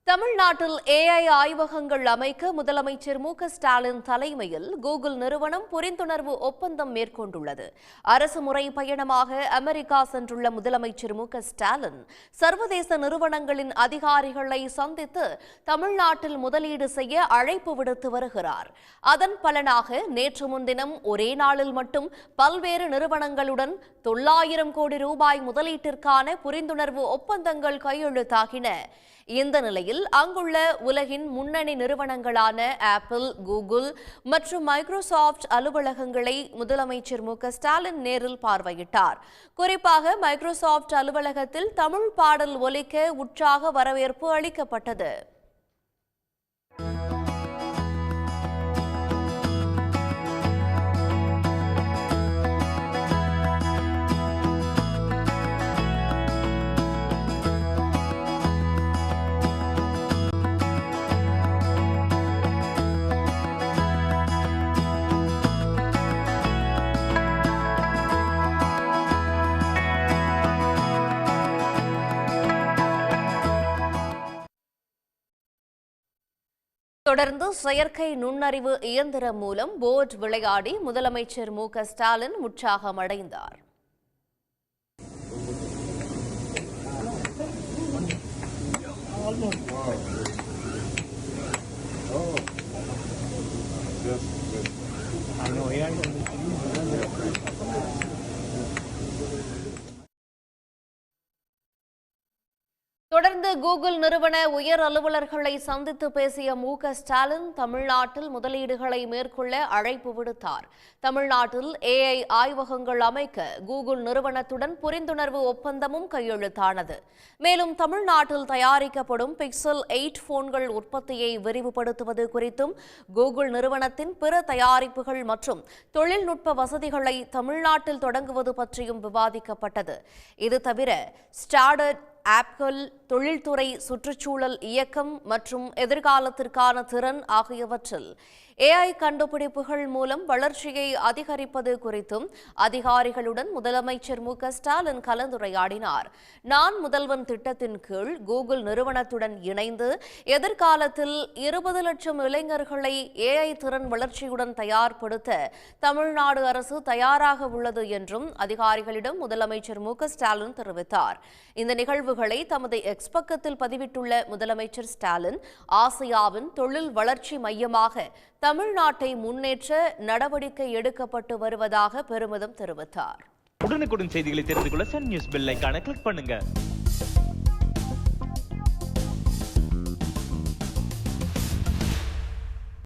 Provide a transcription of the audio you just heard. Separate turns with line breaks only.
தமிழ்நாட்டில் ஏஐ ஆய்வகங்கள் அமைக்க முதலமைச்சர் மு.க.ஸ்டாலின் தலைமையில் கூகுள் நிறுவனம் புரிந்துணர்வு ஒப்பந்தம் மேற்கொண்டுள்ளது. அரசு முறை பயணமாக அமெரிக்கா சென்றுள்ள முதலமைச்சர் மு.க.ஸ்டாலின் சர்வதேச நிறுவனங்களின் அதிகாரிகளை சந்தித்து தமிழ்நாட்டில் முதலீடு செய்ய அழைப்பு விடுத்து வருகிறார். அதன் பலனாக நேற்று முன்தினம் ஒரே நாளில் மட்டும் பல்வேறு நிறுவனங்களுடன் 900 கோடி ரூபாய் முதலீட்டிற்கான புரிந்துணர்வு ஒப்பந்தங்கள் கையெழுத்தாகின. இந்த நிலையில் அங்குள்ள உலகின் முன்னணி நிறுவனங்களான ஆப்பிள், கூகுள் மற்றும் மைக்ரோசாப்ட் அலுவலகங்களை முதலமைச்சர் மு.க.ஸ்டாலின் நேரில் பார்வையிட்டார். குறிப்பாக மைக்ரோசாப்ட் அலுவலகத்தில் தமிழ் பாடல் ஒலிக்க உற்சாக வரவேற்பு அளிக்கப்பட்டது. தொடர்ந்து செயற்கை நுண்ணறிவு இயந்திரம் மூலம் போர்டு விளையாடி முதலமைச்சர் மு.க.ஸ்டாலின் உற்சாகமடைந்தார். தொடர்ந்து கூகுள் நிறுவன உயர் அலுவலர்களை சந்தித்து பேசிய மு.க.ஸ்டாலின் தமிழ்நாட்டில் முதலீடுகளை மேற்கொள்ள அழைப்பு விடுத்தார். தமிழ்நாட்டில் ஏஐ ஆய்வகங்கள் அமைக்க கூகுள் நிறுவனத்துடன் புரிந்துணர்வு ஒப்பந்தமும் கையெழுத்தானது. மேலும் தமிழ்நாட்டில் தயாரிக்கப்படும் பிக்சல் 8 போன்கள் உற்பத்தியை விரிவுபடுத்துவது குறித்தும் கூகுள் நிறுவனத்தின் பிற தயாரிப்புகள் மற்றும் தொழில்நுட்ப வசதிகளை தமிழ்நாட்டில் தொடங்குவது பற்றியும் விவாதிக்கப்பட்டது. இது தவிர ஸ்டார்ட் ஆப்கள், தொழில்துறை, சுற்றுச்சூழல் இயக்கம் மற்றும் எதிர்காலத்திற்கான திறன் ஆகியவற்றில் ஏஐ கண்டுபிடிப்புகள் மூலம் வளர்ச்சியை அதிகரிப்பது குறித்தும் அதிகாரிகளுடன் முதலமைச்சர் மு.க.ஸ்டாலின் கலந்துரையாடினார். நான் முதல்வன் திட்டத்தின் கீழ் கூகுள் நிறுவனத்துடன் இணைந்து எதிர்காலத்தில் 20 லட்சம் இளைஞர்களை ஏஐ திறன் வளர்ச்சியுடன் தயார்படுத்த தமிழ்நாடு அரசு தயாராக உள்ளது என்றும் அதிகாரிகளிடம் முதலமைச்சர் மு.க.ஸ்டாலின் தெரிவித்தார். இந்த நிகழ்வுகளை தமது எக்ஸ் பக்கத்தில் பதிவிட்டுள்ள முதலமைச்சர் ஸ்டாலின், ஆசியாவின் தொழில் வளர்ச்சி மையமாக தமிழ்நாட்டை முன்னேற்ற நடவடிக்கை எடுக்கப்பட்டு வருவதாக பெருமிதம் தெரிவித்தார்.
உடனுக்குடன் செய்திகளை தெரிந்து கொள்ள சன் நியூஸ் பெல் ஐகானை கிளிக் பண்ணுங்க.